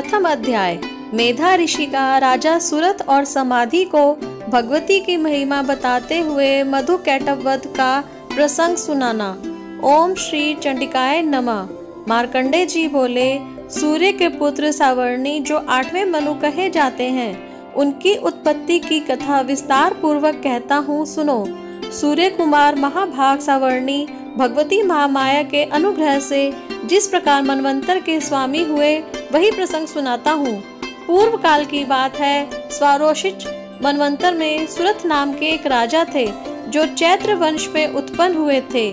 प्रथम अध्याय। मेधा ऋषि का राजा सुरथ और समाधि को भगवती की महिमा बताते हुए मधु कैटववध का प्रसंग सुनाना। ओम श्री चंडिकाय नमः। मार्कंडे जी बोले, सूर्य के पुत्र सावर्णी जो 8वें मनु कहे जाते हैं, उनकी उत्पत्ति की कथा विस्तार पूर्वक कहता हूँ, सुनो। सूर्य कुमार महाभाग सावर्णी भगवती महामाया के अनुग्रह से जिस प्रकार मनवंतर के स्वामी हुए, वही प्रसंग सुनाता हूँ। पूर्व काल की बात है। स्वारोषिच मनवंतर में सुरथ नाम के एक राजा थे, जो चैत्र वंश में उत्पन्न हुए थे।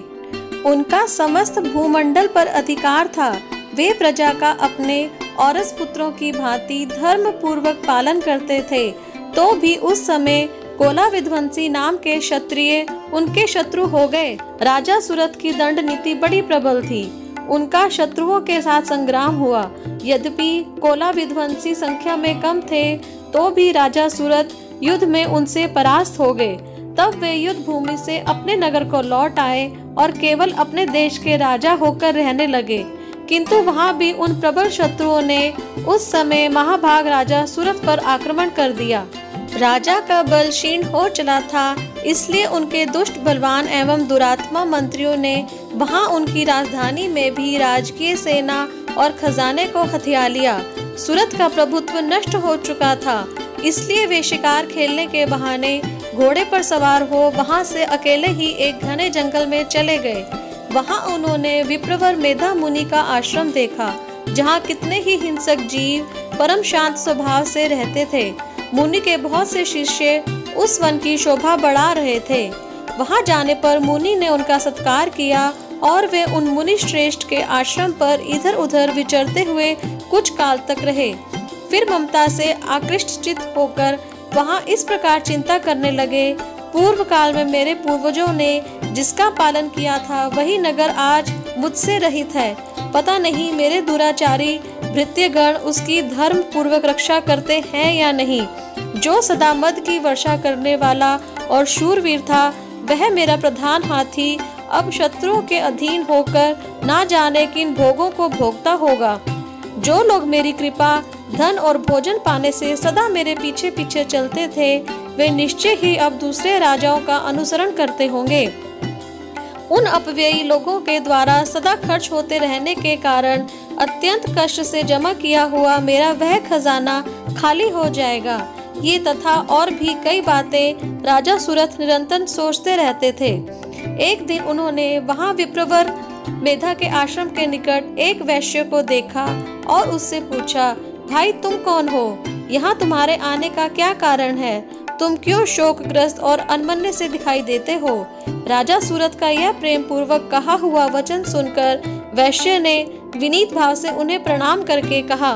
उनका समस्त भूमंडल पर अधिकार था। वे प्रजा का अपने औरस पुत्रों की भांति धर्म पूर्वक पालन करते थे। तो भी उस समय कोला विध्वंसी नाम के क्षत्रिय उनके शत्रु हो गए। राजा सुरथ की दंड नीति बड़ी प्रबल थी। उनका शत्रुओं के साथ संग्राम हुआ। यद्यपि कोला विध्वंसी संख्या में कम थे, तो भी राजा सुरथ युद्ध में उनसे परास्त हो गए। तब वे युद्ध भूमि से अपने नगर को लौट आए और केवल अपने देश के राजा होकर रहने लगे। किंतु वहां भी उन प्रबल शत्रुओं ने उस समय महाभाग राजा सुरथ पर आक्रमण कर दिया। राजा का बल क्षीण हो चला था, इसलिए उनके दुष्ट बलवान एवं दुरात्मा मंत्रियों ने वहां उनकी राजधानी में भी राजकीय सेना और खजाने को हथिया लिया। सुरथ का प्रभुत्व नष्ट हो चुका था, इसलिए वे शिकार खेलने के बहाने घोड़े पर सवार हो वहां से अकेले ही एक घने जंगल में चले गए। वहां उन्होंने विप्रवर मेधा मुनि का आश्रम देखा, जहां कितने ही हिंसक जीव परम शांत स्वभाव से रहते थे। मुनि के बहुत से शिष्य उस वन की शोभा बढ़ा रहे थे। वहां जाने पर मुनि ने उनका सत्कार किया और वे उन मुनि श्रेष्ठ के आश्रम पर इधर उधर विचरते हुए कुछ काल तक रहे। फिर ममता से आकृष्ट चित्त होकर वहां इस प्रकार चिंता करने लगे, पूर्व काल में मेरे पूर्वजों ने जिसका पालन किया था, वही नगर आज मुझसे रहित है। पता नहीं मेरे दुराचारी भृत्यगण उसकी धर्म पूर्वक रक्षा करते हैं या नहीं। जो सदा मद की वर्षा करने वाला और शूरवीर था, वह मेरा प्रधान हाथी अब शत्रुओं के अधीन होकर ना जाने किन भोगों को भोगता होगा। जो लोग मेरी कृपा, धन और भोजन पाने से सदा मेरे पीछे पीछे चलते थे, वे निश्चय ही अब दूसरे राजाओं का अनुसरण करते होंगे। उन अपव्ययी लोगों के द्वारा सदा खर्च होते रहने के कारण अत्यंत कष्ट से जमा किया हुआ मेरा वह खजाना खाली हो जाएगा। ये तथा और भी कई बातें राजा सुरथ निरंतर सोचते रहते थे। एक दिन उन्होंने वहां विप्रवर मेधा के आश्रम के निकट एक वैश्य को देखा और उससे पूछा, भाई तुम कौन हो? यहाँ तुम्हारे आने का क्या कारण है? तुम क्यों शोकग्रस्त और अनमन्य से दिखाई देते हो? राजा सूरथ का यह प्रेम पूर्वक कहा हुआ वचन सुनकर वैश्य ने विनीत भाव से उन्हें प्रणाम करके कहा।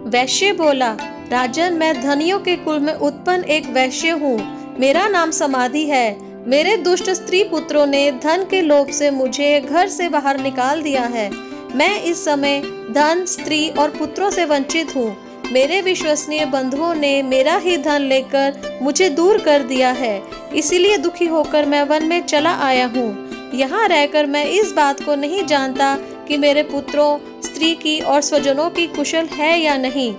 वैश्य बोला, राजन, मैं धनियों के कुल में उत्पन्न एक वैश्य हूँ। मेरा नाम समाधि है। मेरे दुष्ट स्त्री पुत्रों ने धन के लोभ से मुझे घर से बाहर निकाल दिया है। मैं इस समय धन, स्त्री और पुत्रों से वंचित हूँ। मेरे विश्वसनीय बंधुओं ने मेरा ही धन लेकर मुझे दूर कर दिया है, इसीलिए दुखी होकर मैं वन में चला आया हूँ। यहाँ रहकर मैं इस बात को नहीं जानता कि मेरे पुत्रों, स्त्री की और स्वजनों की कुशल है या नहीं।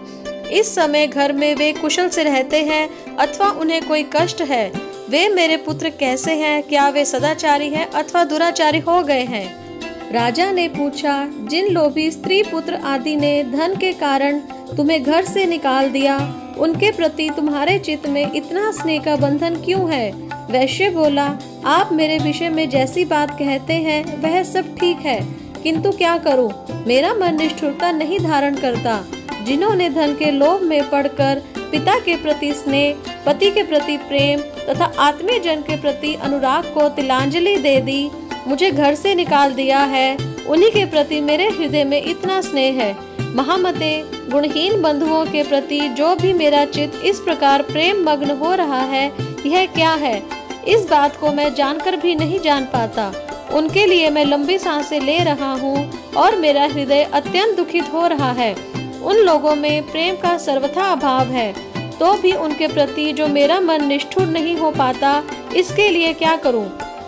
इस समय घर में वे कुशल से रहते हैं अथवा उन्हें कोई कष्ट है। वे मेरे पुत्र कैसे हैं? क्या वे सदाचारी हैं अथवा दुराचारी हो गए हैं? राजा ने पूछा, जिन लोभी स्त्री पुत्र आदि ने धन के कारण तुम्हें घर से निकाल दिया, उनके प्रति तुम्हारे चित्त में इतना स्नेह का बंधन क्यों है? वैश्य बोला, आप मेरे विषय में जैसी बात कहते हैं वह सब ठीक है, किंतु क्या करूं? मेरा मन निष्ठुरता नहीं धारण करता। जिन्होंने धन के लोभ में पड़कर पिता के प्रति स्नेह, पति के प्रति प्रेम तथा आत्मीय जन के प्रति अनुराग को तिलांजलि दे दी, मुझे घर से निकाल दिया है, उन्हीं के प्रति मेरे हृदय में इतना स्नेह है। महामते, गुणहीन बंधुओं के प्रति जो भी मेरा चित्त इस प्रकार प्रेम मग्न हो रहा है, यह क्या है? इस बात को मैं जानकर भी नहीं जान पाता। उनके लिए मैं लंबी सांसें ले रहा हूँ और मेरा हृदय अत्यंत दुखित हो रहा है। उन लोगों में प्रेम का सर्वथा अभाव है, तो भी उनके प्रति जो मेरा मन निष्ठुर नहीं हो पाता, इसके लिए क्या करूं?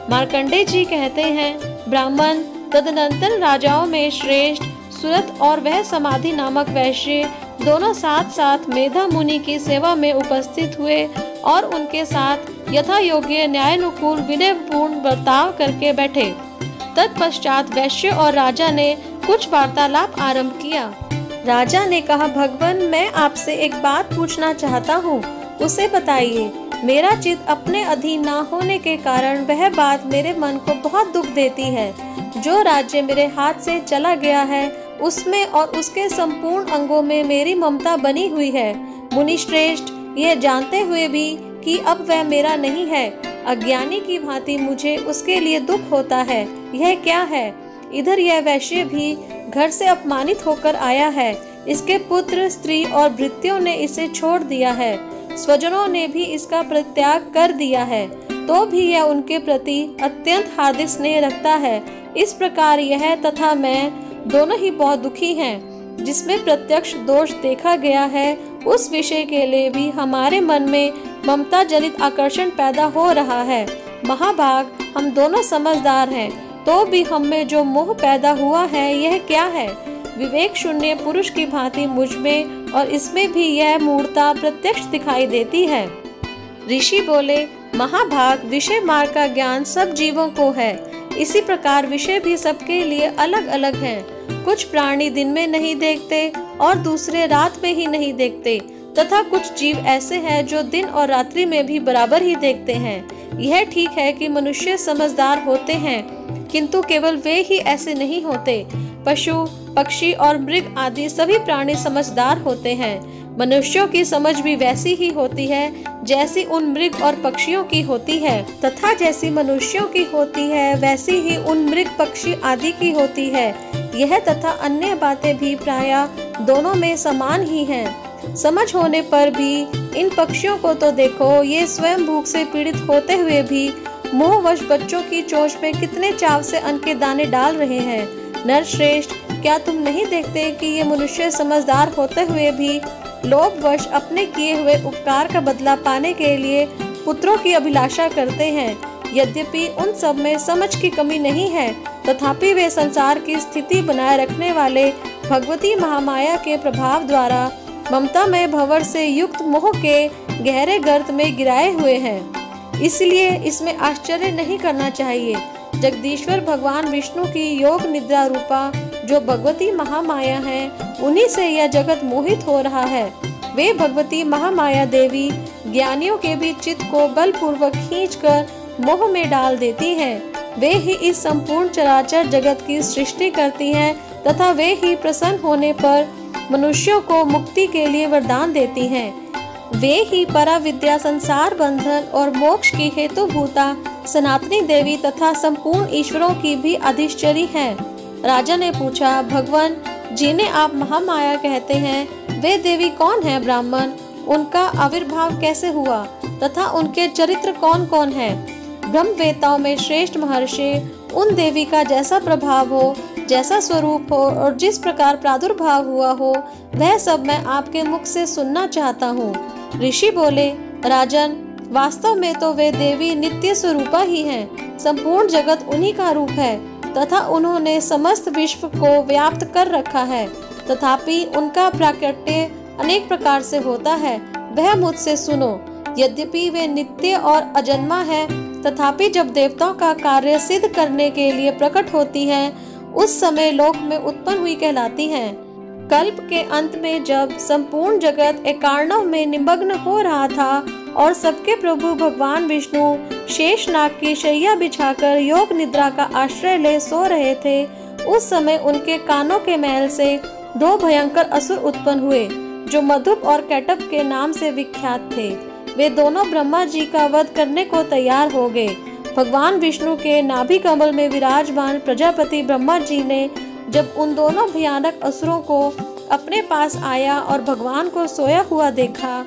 मार्कंडे जी कहते हैं, ब्राह्मण तदनंतर राजाओं में श्रेष्ठ सुरथ और वह समाधि नामक वैश्य दोनों साथ साथ मेधा मुनि की सेवा में उपस्थित हुए और उनके साथ यथा योग्य न्यायानुकूल विनयपूर्ण बर्ताव करके बैठे। तत्पश्चात वैश्य और राजा ने कुछ वार्तालाप आरंभ किया। राजा ने कहा, भगवान, मैं आपसे एक बात पूछना चाहता हूँ, उसे बताइए। मेरा चित्त अपने अधीन न होने के कारण वह बात मेरे मन को बहुत दुख देती है। जो राज्य मेरे हाथ से चला गया है उसमें और उसके संपूर्ण अंगों में मेरी ममता बनी हुई है। मुनि श्रेष्ठ, यह जानते हुए भी कि अब वह मेरा नहीं है, अज्ञानी की भांति मुझे उसके लिए दुख होता है। यह क्या है? इधर यह वैश्य भी घर से अपमानित होकर आया है। इसके पुत्र, स्त्री और भृत्यों ने इसे छोड़ दिया है। स्वजनों ने भी इसका परित्याग कर दिया है, तो भी यह उनके प्रति अत्यंत हार्दिक स्नेह रखता है। इस प्रकार यह तथा मैं दोनों ही बहुत दुखी हैं। जिसमें प्रत्यक्ष दोष देखा गया है उस विषय के लिए भी हमारे मन में ममता जनित आकर्षण पैदा हो रहा है। महाभाग, हम दोनों समझदार हैं, तो भी हम में जो मोह पैदा हुआ है यह क्या है? विवेक शून्य पुरुष की भांति मुझ में और इसमें भी यह मूढ़ता प्रत्यक्ष दिखाई देती है। ऋषि बोले, महाभाग, विषय मार्ग का ज्ञान सब जीवों को है। इसी प्रकार विषय भी सबके लिए अलग अलग हैं। कुछ प्राणी दिन में नहीं देखते और दूसरे रात में ही नहीं देखते, तथा कुछ जीव ऐसे हैं जो दिन और रात्रि में भी बराबर ही देखते हैं। यह ठीक है कि मनुष्य समझदार होते हैं, किंतु केवल वे ही ऐसे नहीं होते। पशु, पक्षी और मृग आदि सभी प्राणी समझदार होते हैं। मनुष्यों की समझ भी वैसी ही होती है जैसी उन मृग और पक्षियों की होती है, तथा जैसी मनुष्यों की होती है वैसी ही उन मृग, पक्षी आदि की होती है। यह तथा अन्य बातें भी प्रायः दोनों में समान ही हैं। समझ होने पर भी इन पक्षियों को तो देखो, ये स्वयं भूख से पीड़ित होते हुए भी मोहवश बच्चों की चोंच में कितने चाव से अन्न के दाने डाल रहे हैं। नरश्रेष्ठ, क्या तुम नहीं देखते कि ये मनुष्य समझदार होते हुए भी लोभवश अपने किए हुए उपकार का बदला पाने के लिए पुत्रों की अभिलाषा करते हैं? यद्यपि उन सब में समझ की कमी नहीं है, तथापि वे संसार की स्थिति बनाए रखने वाले भगवती महामाया के प्रभाव द्वारा ममता में भंवर से युक्त मोह के गहरे गर्त में गिराए हुए हैं। इसलिए इसमें आश्चर्य नहीं करना चाहिए। जगदीश्वर भगवान विष्णु की योग निद्रा रूपा जो भगवती महामाया है, उन्हीं से यह जगत मोहित हो रहा है। वे भगवती महामाया देवी ज्ञानियों के भी चित्त को बलपूर्वक खींचकर मोह में डाल देती हैं। वे ही इस संपूर्ण चराचर जगत की सृष्टि करती हैं, तथा वे ही प्रसन्न होने पर मनुष्यों को मुक्ति के लिए वरदान देती हैं। वे ही पराविद्या, संसार बंधन और मोक्ष की हेतुभूता सनातनी देवी तथा संपूर्ण ईश्वरों की भी अधिश्चरी हैं। राजा ने पूछा, भगवान, जिन्हें आप महामाया कहते हैं, वे देवी कौन है? ब्राह्मण, उनका आविर्भाव कैसे हुआ तथा उनके चरित्र कौन कौन है? ब्रह्मवेताओं में श्रेष्ठ महर्षि, उन देवी का जैसा प्रभाव हो, जैसा स्वरूप हो और जिस प्रकार प्रादुर्भाव हुआ हो, वह सब मैं आपके मुख से सुनना चाहता हूँ। ऋषि बोले, राजन, वास्तव में तो वे देवी नित्य स्वरूपा ही हैं। संपूर्ण जगत उन्हीं का रूप है तथा उन्होंने समस्त विश्व को व्याप्त कर रखा है। तथापि उनका प्राकट्य अनेक प्रकार से होता है, वह मुझसे सुनो। यद्यपि वे नित्य और अजन्मा है, तथापि जब देवताओं का कार्य सिद्ध करने के लिए प्रकट होती हैं, उस समय लोक में उत्पन्न हुई कहलाती हैं। कल्प के अंत में जब संपूर्ण जगत एकार्णव में निमग्न हो रहा था और सबके प्रभु भगवान विष्णु शेषनाग की शैया बिछाकर योग निद्रा का आश्रय ले सो रहे थे, उस समय उनके कानों के महल से दो भयंकर असुर उत्पन्न हुए, जो मधुप और कैटभ के नाम से विख्यात थे। वे दोनों ब्रह्मा जी का वध करने को तैयार हो गए। भगवान विष्णु के नाभि कमल में विराजमान प्रजापति ब्रह्मा जी ने जब उन दोनों भयानक असुरों को अपने पास आया और भगवान को सोया हुआ देखा,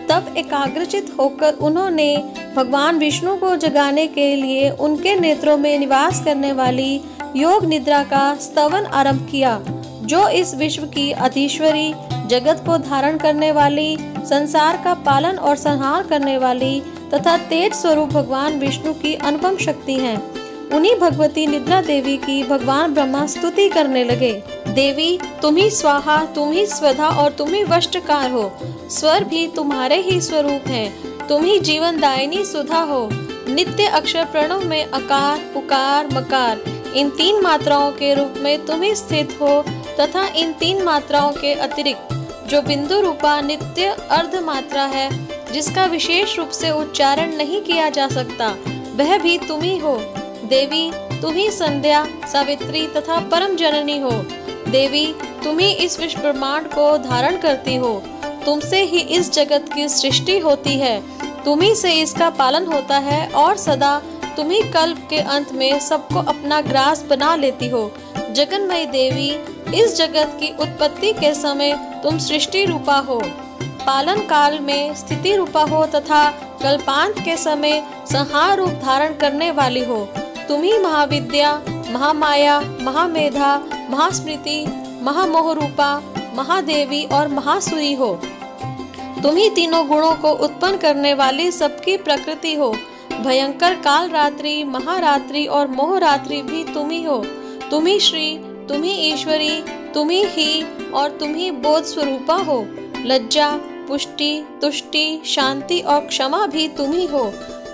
तब एकाग्रचित होकर उन्होंने भगवान विष्णु को जगाने के लिए उनके नेत्रों में निवास करने वाली योग निद्रा का स्तवन आरंभ किया, जो इस विश्व की अधीश्वरी, जगत को धारण करने वाली, संसार का पालन और संहार करने वाली तथा तेज स्वरूप भगवान विष्णु की अनुपम शक्ति हैं। उन्हीं भगवती निद्रा देवी की भगवान ब्रह्मा स्तुति करने लगे। देवी तुम ही स्वाहा, तुम ही स्वधा और तुम ही वष्टकार हो। स्वर भी तुम्हारे ही स्वरूप हैं। तुम ही जीवन दायिनी सुधा हो। नित्य अक्षर प्रणव में अकार, उकार, मकार इन 3 मात्राओं के रूप में तुम ही स्थित हो तथा इन 3 मात्राओं के अतिरिक्त जो बिंदु रूपा नित्य अर्ध मात्रा है, जिसका विशेष रूप से उच्चारण नहीं किया जा सकता, वह भी तुम ही हो। देवी तुम ही संध्या, सावित्री तथा परम जननी हो। देवी तुम ही इस विश्व ब्रह्मांड को धारण करती हो। तुमसे ही इस जगत की सृष्टि होती है, तुम ही से इसका पालन होता है और सदा तुम ही कल्प के अंत में सबको अपना ग्रास बना लेती हो। जगन्मयी देवी, इस जगत की उत्पत्ति के समय तुम सृष्टि रूपा हो, पालन काल में स्थिति रूपा हो तथा कल्पांत के समय संहार रूप धारण करने वाली हो। तुम ही महाविद्या, महामाया, महामेधा, महास्मृति, महामोह रूपा, महादेवी और महासुरी हो। तुम ही तीनों गुणों को उत्पन्न करने वाली सबकी प्रकृति हो। भयंकर काल रात्रि, महारात्रि और मोहरात्रि भी तुम ही हो। तुम ही श्री, तुम ही ईश्वरी, तुम ही और तुम ही बोध स्वरूपा हो। लज्जा, पुष्टि, तुष्टि, शांति और क्षमा भी तुम ही हो।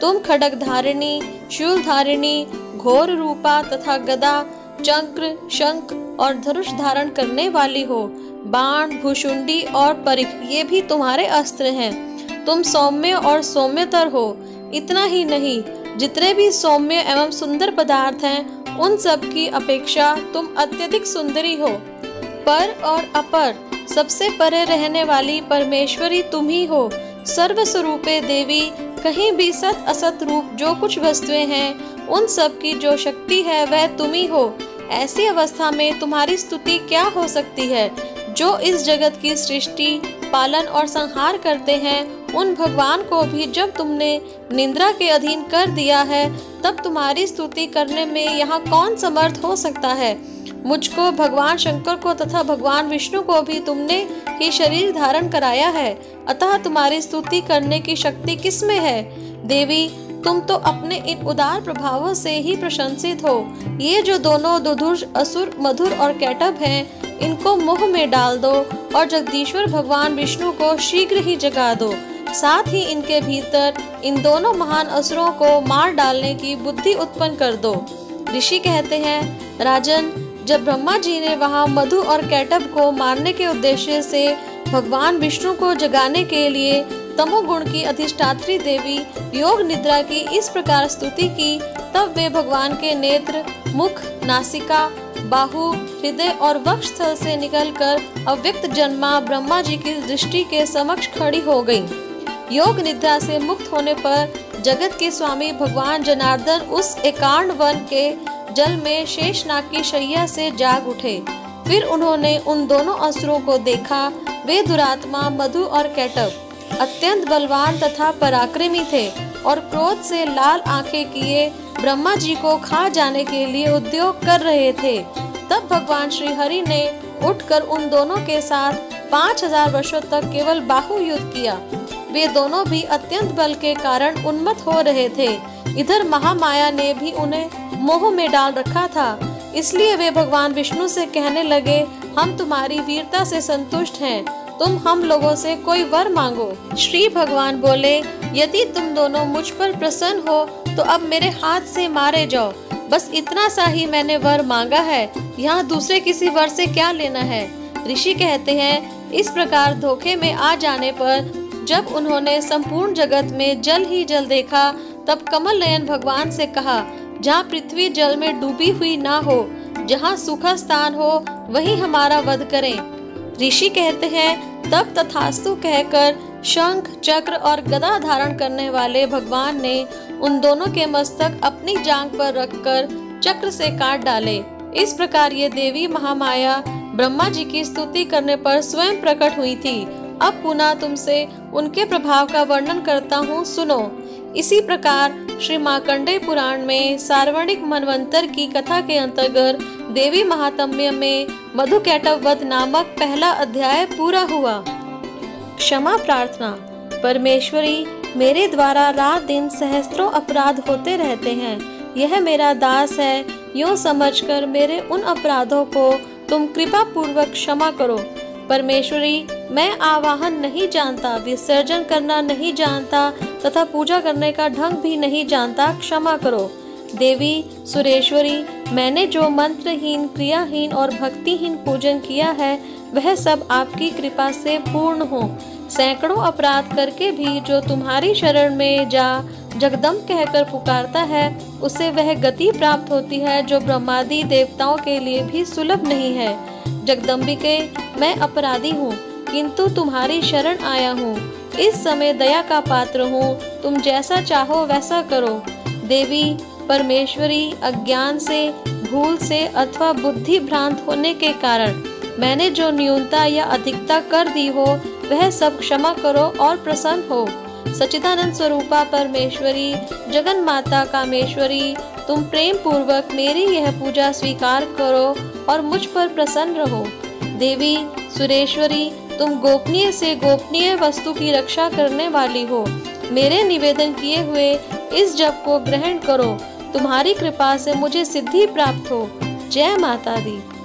तुम खड्ग धारिणी, शूल धारिणी, घोर रूपा तथा गदा, चक्र, शंख और धनुष धारण करने वाली हो। बाण, भुशुंडी और परिख ये भी तुम्हारे अस्त्र हैं। तुम सौम्य और सौम्यतर हो। इतना ही नहीं, जितने भी सौम्य एवं सुंदर पदार्थ हैं, उन सब की अपेक्षा तुम अत्यधिक सुंदरी हो। पर और अपर, सबसे परे रहने वाली परमेश्वरी तुम ही हो। सर्वस्वरूपे देवी, कहीं भी सत असत रूप जो कुछ वस्तुएं हैं, उन सब की जो शक्ति है वह तुम ही हो। ऐसी अवस्था में तुम्हारी स्तुति क्या हो सकती है? जो इस जगत की सृष्टि, पालन और संहार करते हैं, उन भगवान को भी जब तुमने निंद्रा के अधीन कर दिया है, तब तुम्हारी स्तुति करने में यहाँ कौन समर्थ हो सकता है? मुझको, भगवान शंकर को तथा भगवान विष्णु को भी तुमने ही शरीर धारण कराया है, अतः तुम्हारी स्तुति करने की शक्ति किसमें है? देवी, तुम तो अपने इन उदार प्रभावों से ही प्रशंसित हो। ये जो दोनों दुधुष, असुर, मधुर और कैटभ हैं, इनको मोह में डाल दो और जगदीश्वर भगवान विष्णु को शीघ्र ही जगा दो। साथ ही इनके भीतर इन दोनों महान असुरों को मार डालने की बुद्धि उत्पन्न कर दो। ऋषि कहते हैं, राजन, जब ब्रह्मा जी ने वहाँ मधु और कैटभ को मारने के उद्देश्य से भगवान विष्णु को जगाने के लिए तमोगुण की अधिष्ठात्री देवी योग निद्रा की इस प्रकार स्तुति की, तब वे भगवान के नेत्र, मुख, नासिका, बाहु, हृदय और वक्षस्थल से निकलकर अव्यक्त जन्मा ब्रह्मा जी की दृष्टि के समक्ष खड़ी हो गईं। योग निद्रा से मुक्त होने पर जगत के स्वामी भगवान जनार्दन उस एकांड वन के जल में शेषनाग की शैया से जाग उठे। फिर उन्होंने उन दोनों असुरों को देखा। वे दुरात्मा मधु और कैटभ अत्यंत बलवान तथा पराक्रमी थे और क्रोध से लाल आंखें किए ब्रह्मा जी को खा जाने के लिए उद्योग कर रहे थे। तब भगवान श्री हरि ने उठकर उन दोनों के साथ 5000 वर्षों तक केवल बाहु युद्ध किया। वे दोनों भी अत्यंत बल के कारण उन्मत्त हो रहे थे। इधर महामाया ने भी उन्हें मोह में डाल रखा था, इसलिए वे भगवान विष्णु से कहने लगे, हम तुम्हारी वीरता से संतुष्ट हैं, तुम हम लोगों से कोई वर मांगो। श्री भगवान बोले, यदि तुम दोनों मुझ पर प्रसन्न हो तो अब मेरे हाथ से मारे जाओ। बस इतना सा ही मैंने वर मांगा है, यहाँ दूसरे किसी वर से क्या लेना है। ऋषि कहते हैं, इस प्रकार धोखे में आ जाने पर जब उन्होंने संपूर्ण जगत में जल ही जल देखा, तब कमल नयन भगवान से कहा, जहाँ पृथ्वी जल में डूबी हुई ना हो, जहाँ सूखा स्थान हो, वहीं हमारा वध करें। ऋषि कहते हैं, तब तथास्तु कहकर शंख, चक्र और गदा धारण करने वाले भगवान ने उन दोनों के मस्तक अपनी जांघ पर रखकर चक्र से काट डाले। इस प्रकार ये देवी महामाया ब्रह्मा जी की स्तुति करने पर स्वयं प्रकट हुई थी। अब पुनः तुमसे उनके प्रभाव का वर्णन करता हूँ, सुनो। इसी प्रकार श्री मार्कंडेय पुराण में सार्वणिक मनवंतर की कथा के अंतर्गत देवी महात्म्य में मधु कैटभ वध नामक पहला अध्याय पूरा हुआ। क्षमा प्रार्थना। परमेश्वरी, मेरे द्वारा रात दिन सहस्त्रों अपराध होते रहते हैं। यह मेरा दास है, यूँ समझकर मेरे उन अपराधों को तुम कृपा पूर्वक क्षमा करो। परमेश्वरी, मैं आवाहन नहीं जानता, विसर्जन करना नहीं जानता तथा पूजा करने का ढंग भी नहीं जानता, क्षमा करो। देवी सुरेश्वरी, मैंने जो मंत्रहीन, क्रियाहीन और भक्तिहीन पूजन किया है वह सब आपकी कृपा से पूर्ण हो। सैकड़ों अपराध करके भी जो तुम्हारी शरण में जा जगदम्ब कहकर पुकारता है उसे वह गति प्राप्त होती है जो ब्रह्मादि देवताओं के लिए भी सुलभ नहीं है। जगदम्बिके, मैं अपराधी हूँ किंतु तुम्हारी शरण आया हूँ। इस समय दया का पात्र हूँ, तुम जैसा चाहो वैसा करो। देवी परमेश्वरी, अज्ञान से, भूल से अथवा बुद्धि भ्रांत होने के कारण मैंने जो न्यूनता या अधिकता कर दी हो वह सब क्षमा करो और प्रसन्न हो। सच्चिदानंद स्वरूपा परमेश्वरी, जगन माता कामेश्वरी, तुम प्रेम पूर्वक मेरी यह पूजा स्वीकार करो और मुझ पर प्रसन्न रहो। देवी सुरेश्वरी, तुम गोपनीय से गोपनीय वस्तु की रक्षा करने वाली हो। मेरे निवेदन किए हुए इस जप को ग्रहण करो। तुम्हारी कृपा से मुझे सिद्धि प्राप्त हो। जय माता दी।